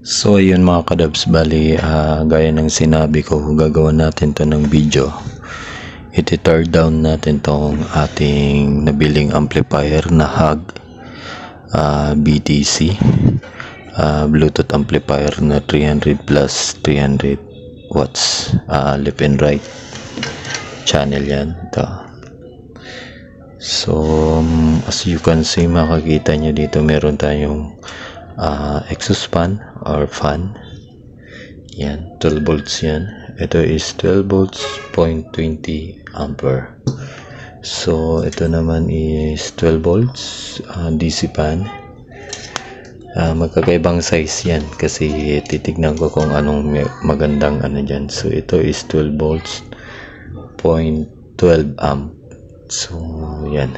So ayun mga kadabs, bali gaya ng sinabi ko, gagawa natin to ng video. I-tear down natin tong ating nabiling amplifier na HAG BTC Bluetooth amplifier na 300 plus 300 watts left and right channel yan ito. So as you can see, makikita nyo dito meron tayong exhaust fan or fan yan, 12 volts yan. Ito is 12 volts 0.20 ampere. So ito naman is 12 volts DC fan. Magkakaibang size yan kasi titignan ko kung anong magandang ano dyan. So ito is 12 volts 0.12 amp. So yan.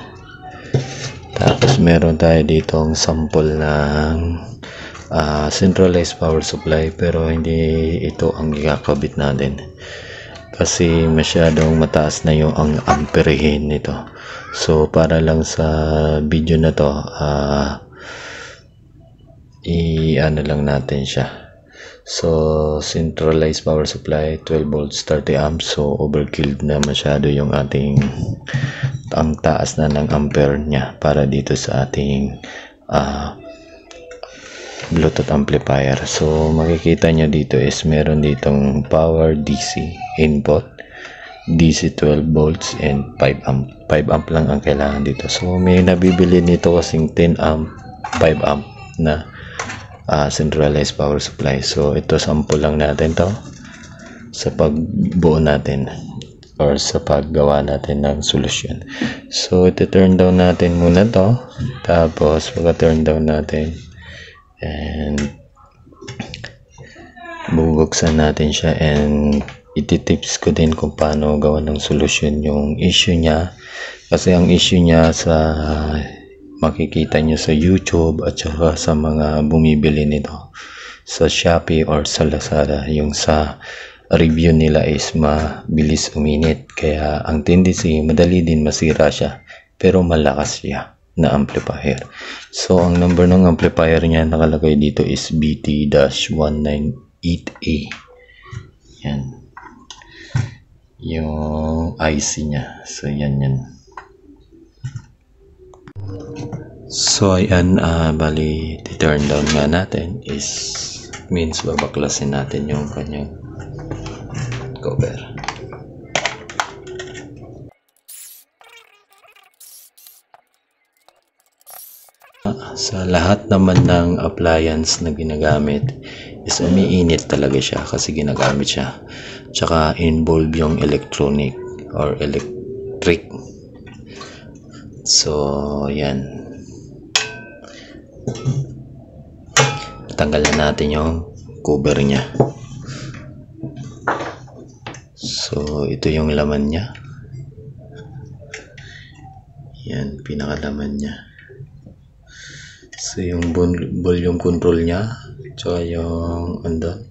Tapos meron tayo ditong sample ng centralized power supply, pero hindi ito ang ikakabit natin kasi masyadong mataas na yung ang amperehin nito. So para lang sa video na to i-ano lang natin siya. So centralized power supply 12 volts 30 amps, so overkill na masyado yung ating ang taas na ng ampere niya para dito sa ating Bluetooth amplifier. So makikita nyo dito is meron ditong power DC input, DC 12 volts and 5 amp. 5 amp lang ang kailangan dito. So may nabibili nito kasing 10 amp 5 amp na centralized power supply. So ito sample lang natin to sa pagbuo natin or sa paggawa natin ng solusyon. So ito turn down natin muna to, tapos pagka turn down natin and bubuksan natin siya and iti-tips ko din kung paano gawa ng solusyon yung issue niya, kasi ang issue niya sa makikita nyo sa YouTube at saka sa mga bumibili nito sa Shopee or sa Lazada, yung sa review nila is mabilis uminit, kaya ang tendency madali din masira siya, pero malakas siya na amplifier. So ang number ng amplifier niya nakalagay dito is BT-198A. Yan yung IC niya. So yan. So ayan, bali turn down nga natin is means babaklasin natin yung kanyang cover. Sa lahat naman ng appliance na ginagamit is umiinit talaga siya kasi ginagamit siya, tsaka involved yung electronic or electric. So yan, tanggalan natin yung cover niya. So ito yung laman niya, yan pinakalaman niya. So yung volume control niya, tsaka yung andon,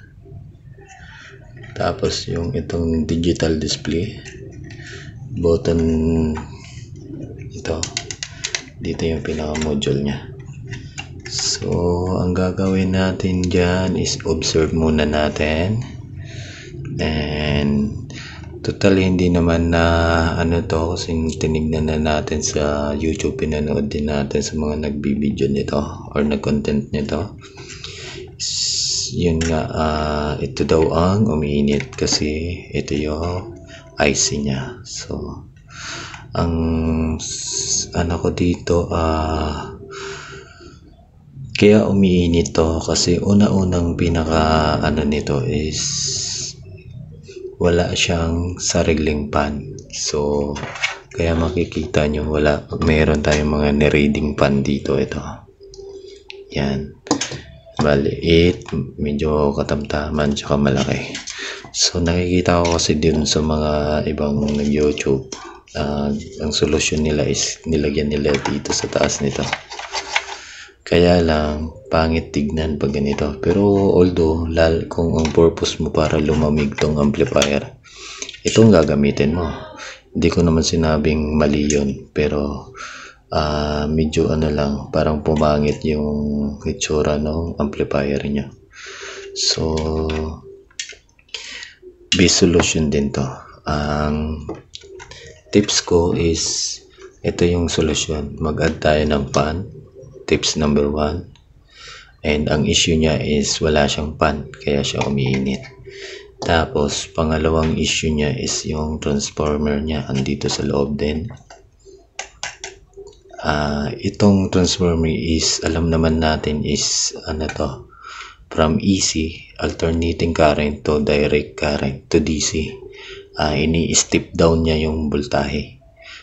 tapos yung itong digital display button, ito dito yung pinaka module niya. So ang gagawin natin dyan is observe muna natin, and totally hindi naman na ano to kasi tinignan na natin sa YouTube, pinanood din natin sa mga nagbibideo nito or nag-content nito. Yun nga, ito daw ang umiinit kasi ito yung IC niya. So ang ano ko dito, kaya umiinit to kasi una-unang pinaka ano nito is wala siyang sariling pan. So kaya makikita nyo meron tayong mga ni-reading pan dito. Ito yan, maliit, medyo katamtaman, tsaka malaki. So nakikita ko kasi din sa mga ibang nag-YouTube, ang solusyon nila is nilagyan nila dito sa taas nito. Kaya lang pangit tignan pag ganito, pero although kung ang purpose mo para lumamig tong amplifier, itong gagamitin mo. Hindi ko naman sinabing mali yun, pero medyo ano lang, parang pumangit yung itsura ng amplifier niya. So base solution din to. Ang tips ko is ito yung solusyon. Mag-add tayo ng fan. Tips number 1. And ang issue niya is wala siyang fan, kaya siya umiinit. Tapos pangalawang issue niya is yung transformer niya andito sa loob din. Itong transformer is alam naman natin is ano to, from AC alternating current to direct current to DC. Ini-step down niya yung voltahe.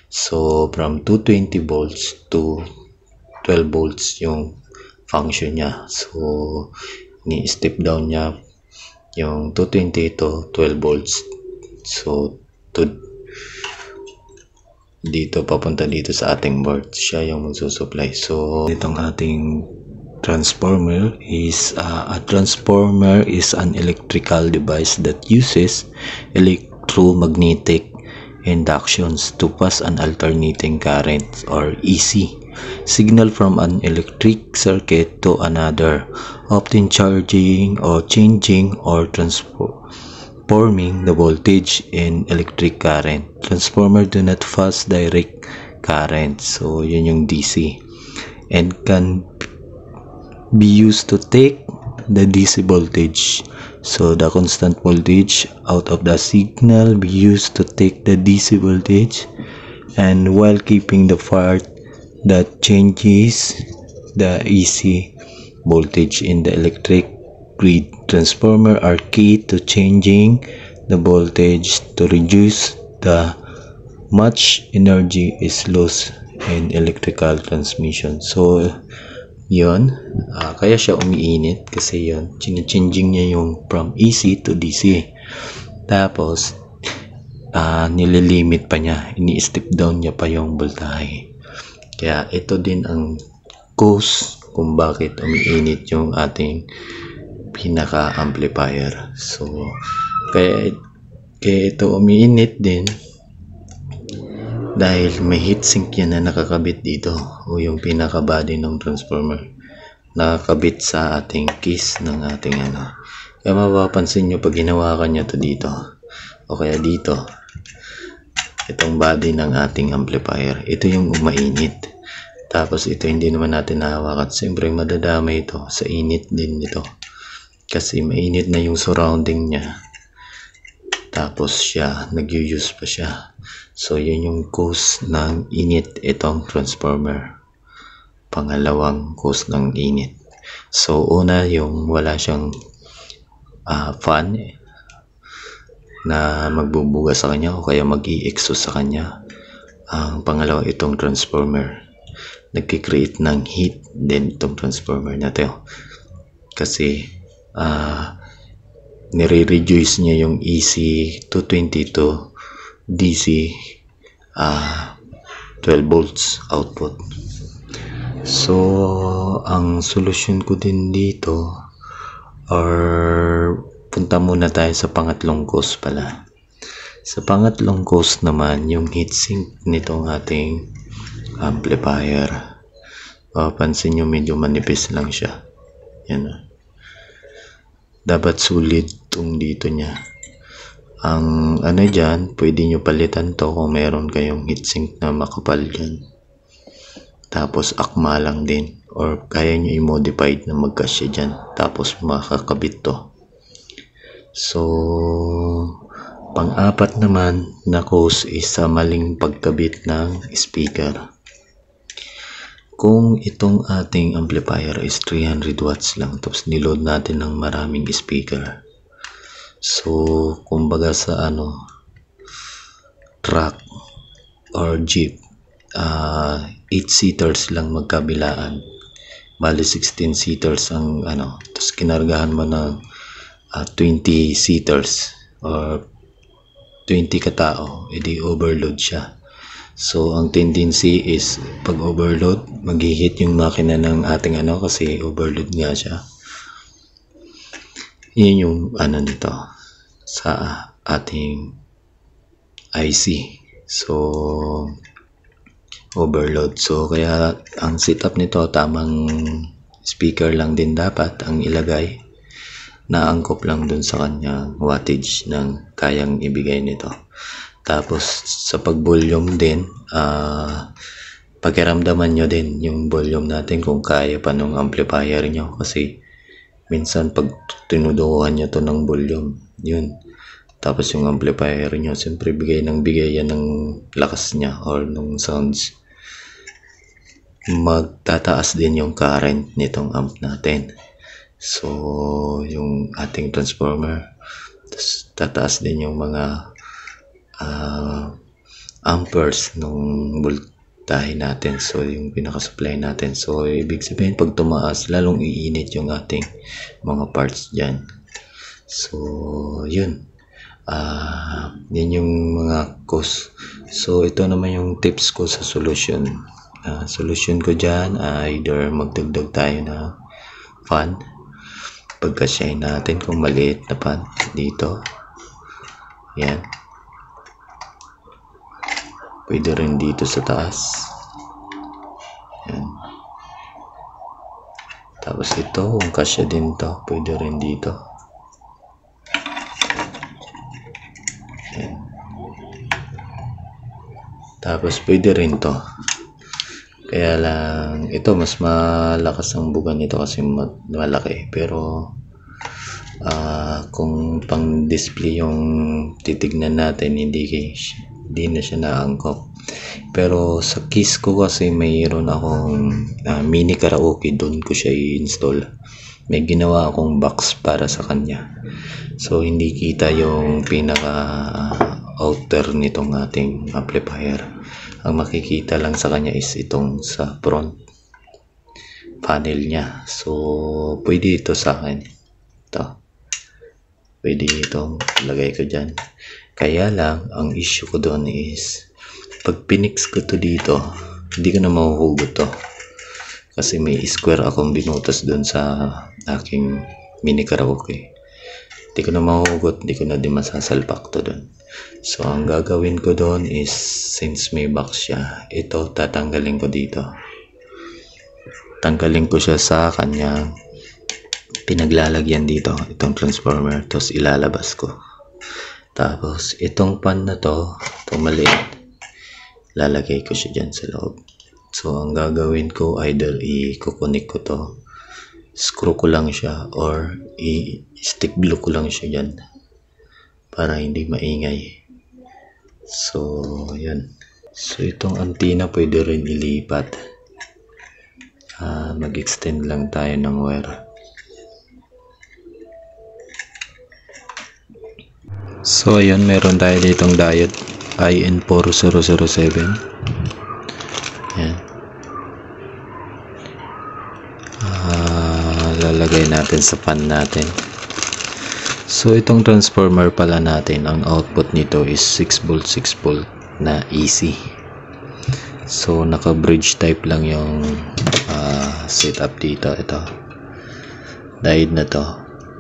So from 220 volts to 12 volts yung function niya. So ni-step down niya yung 220 to 12 volts. So dito papunta dito sa ating board, siya yung magsusupply. So itong ating transformer is a transformer is an electrical device that uses electromagnetic inductions to pass an alternating current or EC signal from an electric circuit to another, often charging or changing or transforming the voltage in electric current. Transformer do not pass direct current, so yun yung DC, and can be used to take the DC voltage. So the constant voltage out of the signal be used to take the DC voltage, and while keeping the part that changes the AC voltage in the electric grid. Transformer are key to changing the voltage to reduce the much energy is lost in electrical transmission. So yun, kaya siya umiinit kasi yun, changing niya yung from AC to DC. Tapos nililimit pa niya, ini-step down niya pa yung voltahe. Kaya ito din ang cause kung bakit umiinit yung ating pinaka-amplifier. So kaya ito umiinit din dahil may heatsink yan na nakakabit dito, o yung pinaka-body ng transformer nakakabit sa ating keys ng ating ano. Kaya mapapansin nyo pag hinawakan nyo to dito o kaya dito, itong body ng ating amplifier, ito yung umainit. Tapos ito hindi naman natin nahawakan. Siyempre madadamay ito sa init din nito kasi mainit na yung surrounding niya. Tapos siya nag-use pa siya. So yun yung cause ng init itong transformer. Pangalawang cause ng init. So una yung wala siyang fan na magbubuga sa kanya o kaya mag-i-exhaust sa kanya. Ang pangalawa itong transformer, nagki-create ng heat din itong transformer na to kasi nire-reduce niya yung AC 220 to DC 12 volts output. So ang solusyon ko din dito, or punta muna tayo sa pangatlong cause pala. Sa pangatlong cause naman, yung heatsink nitong ating amplifier. Papansin nyo medyo manipis lang siya. Yan. Dapat sulit tong dito niya. Ang ano dyan, pwede nyo palitan to kung meron kayong heatsink na makapal dyan. Tapos akma lang din. Or kaya nyo i-modify na magkasya dyan. Tapos makakabit to. So pang-apat naman na cause is sa maling pagkabit ng speaker. Kung itong ating amplifier is 300 watts lang, tapos niload natin ng maraming speaker. So kumbaga sa truck or jeep, 8-seaters lang magkabilaan. Bali 16 seaters ang tapos kinargahan mo ng 20 seaters or 20 katao, edi overload siya. So ang tendency is pag overload, mag-hit yung makina ng ating kasi overload nga siya. Yun yung nito sa ating IC. So overload. So kaya ang setup nito, tamang speaker lang din dapat ang ilagay naangkop lang dun sa kanyang wattage ng kayang ibigay nito. Tapos sa pag-volume din, pakiramdaman nyo din yung volume natin kung kaya pa nung amplifier nyo, kasi minsan pag tinudukuhan nyo to ng volume, yun, tapos yung amplifier nyo siyempre bigay yan ng lakas niya or ng sounds, magtataas din yung current nitong amp natin. So yung ating transformer, tataas din yung mga amperes nung voltahe natin, so yung pinaka-supply natin. So ibig sabihin pag tumaas, lalong iinit yung ating mga parts dyan. So yun, yun yung mga cause. So ito naman yung tips ko sa solution. Solution ko dyan, either magdagdag tayo na fan, pagka-shine natin kung maliit na fan dito, yan. Pwede rin dito sa taas. Yan. Tapos ito, kung kasya din to, pwede rin dito. Yan. Tapos pwede rin to. Kaya lang, ito mas malakas ang buga nito kasi malaki. Pero kung pang display yung titignan natin, hindi na siya naangkop. Pero sa case ko kasi mayroon akong mini karaoke, doon ko siya i-install. May ginawa akong box para sa kanya, so hindi kita yung pinaka outer nitong ating amplifier. Ang makikita lang sa kanya is itong sa front panel niya. So pwede ito sa akin, pwede itong lagay ko dyan. Kaya lang, ang issue ko doon is, pag pinix ko to dito, hindi ko na mahuhugot to. Kasi may square akong binutas doon sa aking mini karaoke. Hindi ko na mahuhugot, hindi ko na din masasalpak to doon. So, ang gagawin ko doon is, since may box siya, ito tatanggalin ko dito. Tanggalin ko siya sa kanyang pinaglalagyan dito, itong transformer, tapos ilalabas ko. Tapos itong pan na to, itong maliit, lalagay ko siya dyan sa loob. So ang gagawin ko, either i-connect ko to, screw ko lang siya, or i-stick glue ko lang siya dyan para hindi maingay. So yan. So itong antenna pwede rin ilipat. Mag-extend lang tayo ng wire. So ayun, meron tayo ditong diode IN4007. Yan. Lalagay natin sa pan natin. So itong transformer pala natin, ang output nito is 6 volt 6 volt na AC. So naka bridge type lang yung setup dito. Ito diode na to,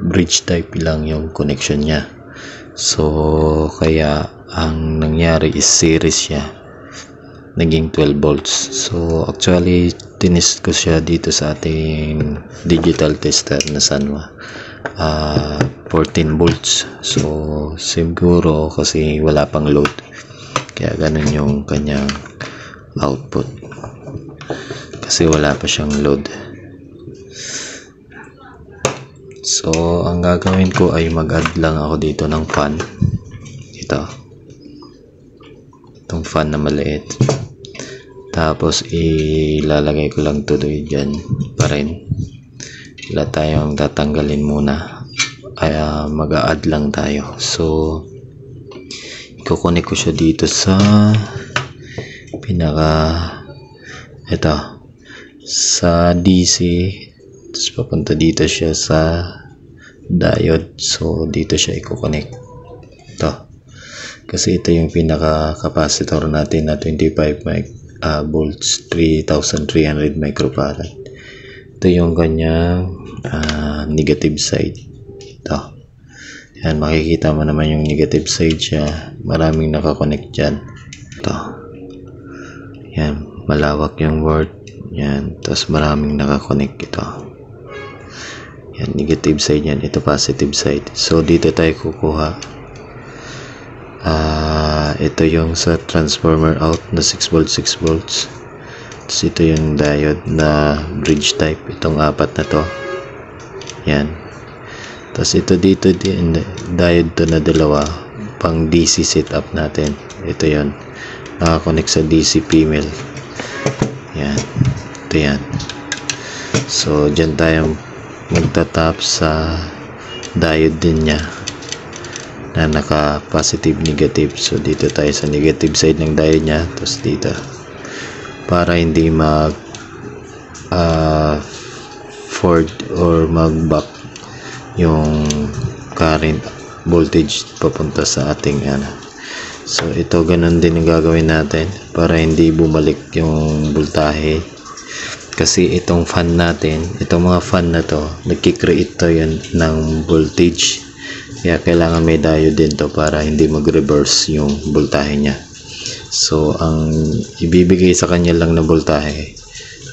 bridge type lang yung connection niya. So kaya ang nangyari is series siya, naging 12 volts. So actually tinest ko siya dito sa ating digital tester na Sanwa, 14 volts. So siguro kasi wala pang load, kaya ganun yung kanyang output, kasi wala pa siyang load. So ang gagawin ko ay mag-add lang ako dito ng fan. Itong fan na maliit. Tapos ilalagay ko lang to dyan pa rin. Wala tayong tatanggalin muna. Mag-a-add lang tayo. So ikukunik ko siya dito sa sa DC. Tapos papunta dito siya sa diode. So dito siya i-connect. Kasi ito yung pinaka capacitor natin na 25 volts, 3300 microfarad. Ito yung kanyang negative side. Yan, makikita mo naman yung negative side siya. Maraming nakakonect dyan. Yan, malawak yung word. Yan, tapos maraming nakakonect ito. Yan, negative side yan. Ito positive side. So dito tayo kukuha. Ito yung sa transformer out na 6 volts 6 volts. Tapos ito yung diode na bridge type. Itong apat na to. Yan. Tapos ito dito din diode to na dalawa pang DC setup natin. Ito yon, nakakonect sa DC female. Yan, ito yan. So dyan tayo magtatap sa diode din nya na naka positive negative. So dito tayo sa negative side ng diode nya, tapos dito para hindi mag forward or mag back yung current voltage papunta sa ating so ito ganun din ang gagawin natin para hindi bumalik yung voltahe, kasi itong fan natin, itong mga fan na to nagki-create to yan ng voltage, kaya kailangan may diode din to para hindi mag-reverse yung voltahe nya. So ang ibibigay sa kanya lang na voltahe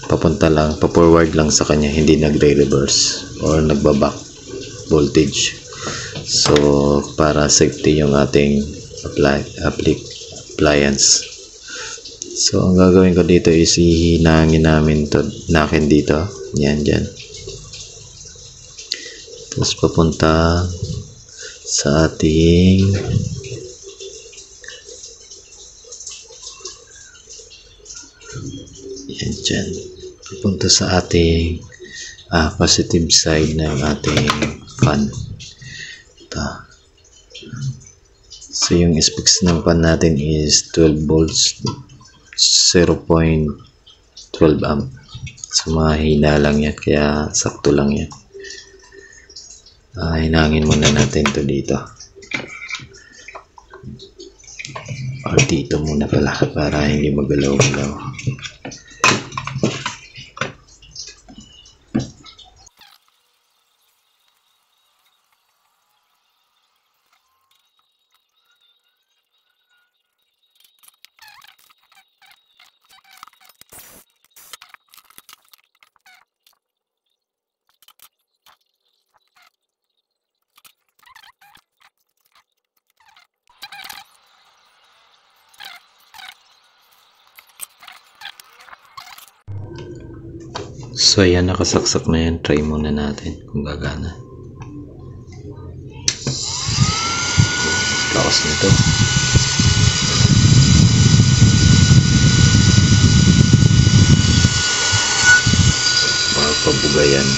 papunta lang, pa-forward lang sa kanya, hindi nagre-reverse or nagbaback voltage. So para safety yung ating appliance. So ang gagawin ko dito is ihinangin namin to nakin dito, yan dyan, tapos papunta sa ating yan dyan, papunta sa ating positive side ng ating fan. So yung specs ng fan natin is 12 volts 0.12 amp. So mahina lang yan, kaya sakto lang yan. Hinangin muna natin to dito, or dito muna pala para hindi magalaw-galaw. So yan, nakasaksak na yan. Try muna natin kung gagana. Lakas nito. Pabuga yan.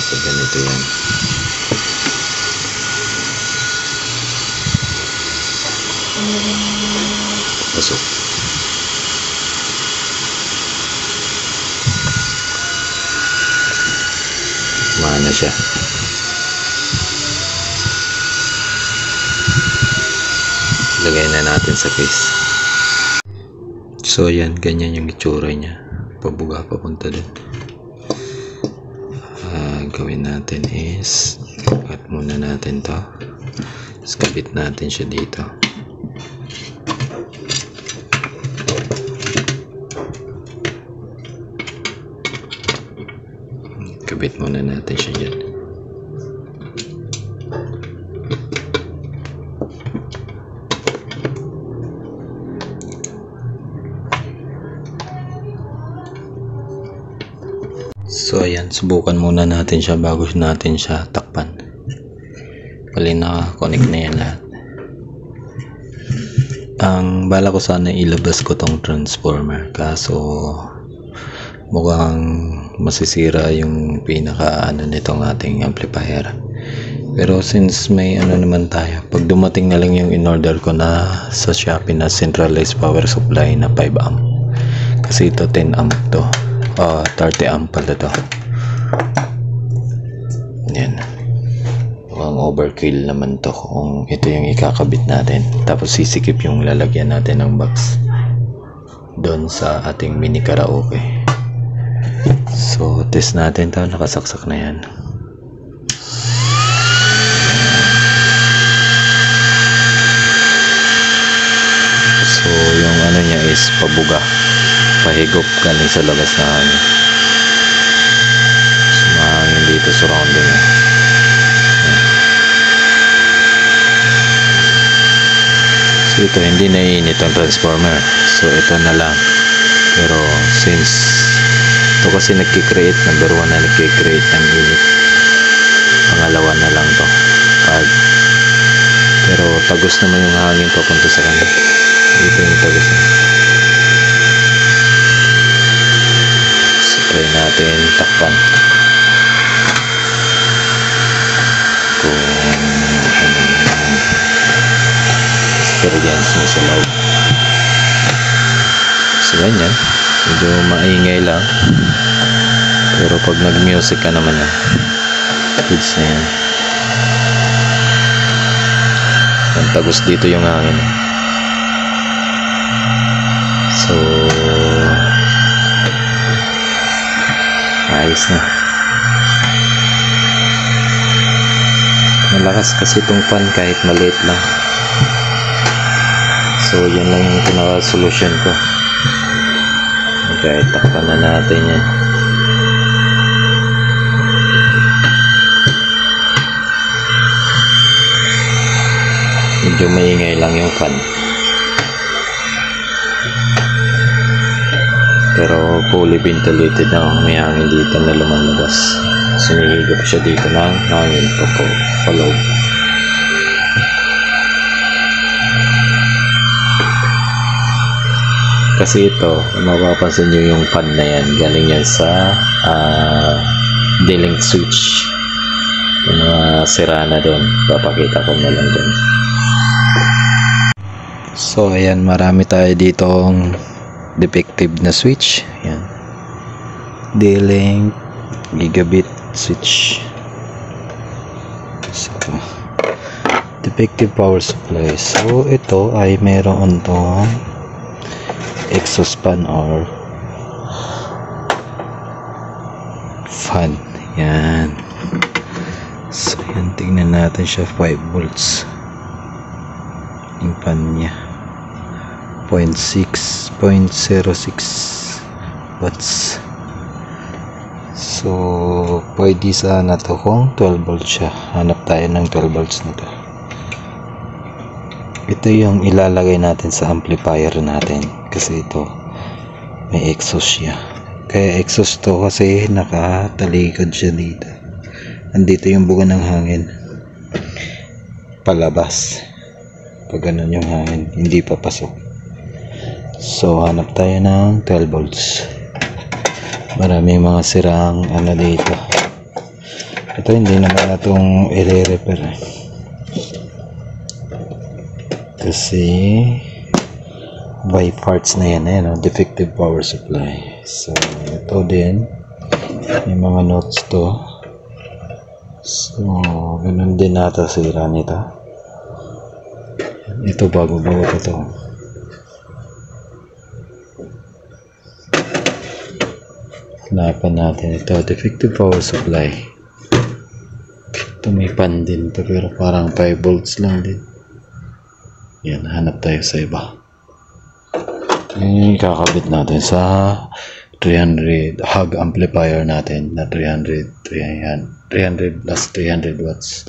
Pag ganito yan. Pasok. Mana siya. Lagay na natin sa case. So yan, ganyan yung itsura niya. Pabuga papunta dun. Gawin natin is cut muna natin to. Tapos kabit natin siya dito. Kabit muna natin siya dyan. So ayan, subukan muna natin siya bago natin siya takpan. Pali naka-connect na yan lahat. Ang bala ko sana ilabas ko tong transformer, kaso mukhang masisira yung pinaka nitong ating amplifier. Pero since may naman tayo, pag dumating na lang yung in-order ko na sa Shopee na centralized power supply na 5 amp, kasi ito 10 amp to, 30 amp pala to. Yan, mukhang overkill naman to kung ito yung ikakabit natin, tapos sisikip yung lalagyan natin ng box doon sa ating mini karaoke. So test natin to, nakasaksak na yan. So yung niya is pabuga, pahigop galing sa labas na hangin. Ito hindi naiinit ang transformer, so ito na lang. Pero since ito kasi nagki-create, number 1 na nagki-create ng init, pangalawa na lang to. Pero tagos naman yung hangin papunta sa kanya. Ito yung tagos na. So try natin takpan kung experience mo sa loob. So ganyan, medyo maingay lang, pero pag nag-music ka naman yan, goods na yan. Ang tagos dito yung hangin, so ayos na. Malakas kasi itong fan kahit maliit lang. So yan lang yung pinaka-solution ko. Okay, takpan na natin yan. Medyo maingay lang yung fan, pero fully ventilated na, may hangin dito na lumalabas. Sinihigop siya dito ng hangin paloob. Kasi ito, mapapansin nyo yung fan na yan, galing yan sa D-Link switch. Yung mga sira na doon, papakita ko na lang doon. So ayan, marami tayo ditong defective na switch. Ayan, D-Link gigabit switch. So defective power supply. So ito ay mayroon tong exhaust fan or fan. Yan. So yan, tingnan natin siya. 5 volts yung fan nya, 0.06 watts. So pwede sana to kung 12 volts siya. Hanap tayo ng 12 volts nito. Ito yung ilalagay natin sa amplifier natin, kasi ito may exhaust siya. Kaya exhaust to kasi nakatalikod siya dito. Andito yung buga ng hangin palabas. Pag ganun yung hangin, hindi papasok. So hanap tayo ng 12 volts. Marami mga sirang ano dito. Ito hindi naman itong i-repair kasi by parts na yan, defective power supply. So ito din may mga notes to. So ganun din nata sira nito. Ito bago pa to. Hanapan natin ito, defective power supply. Ito may pan din to, pero parang 5 volts lang din. Yan, hanap tayo sa iba. Kakabit natin sa 300 hug amplifier natin na 300 plus 300 watts.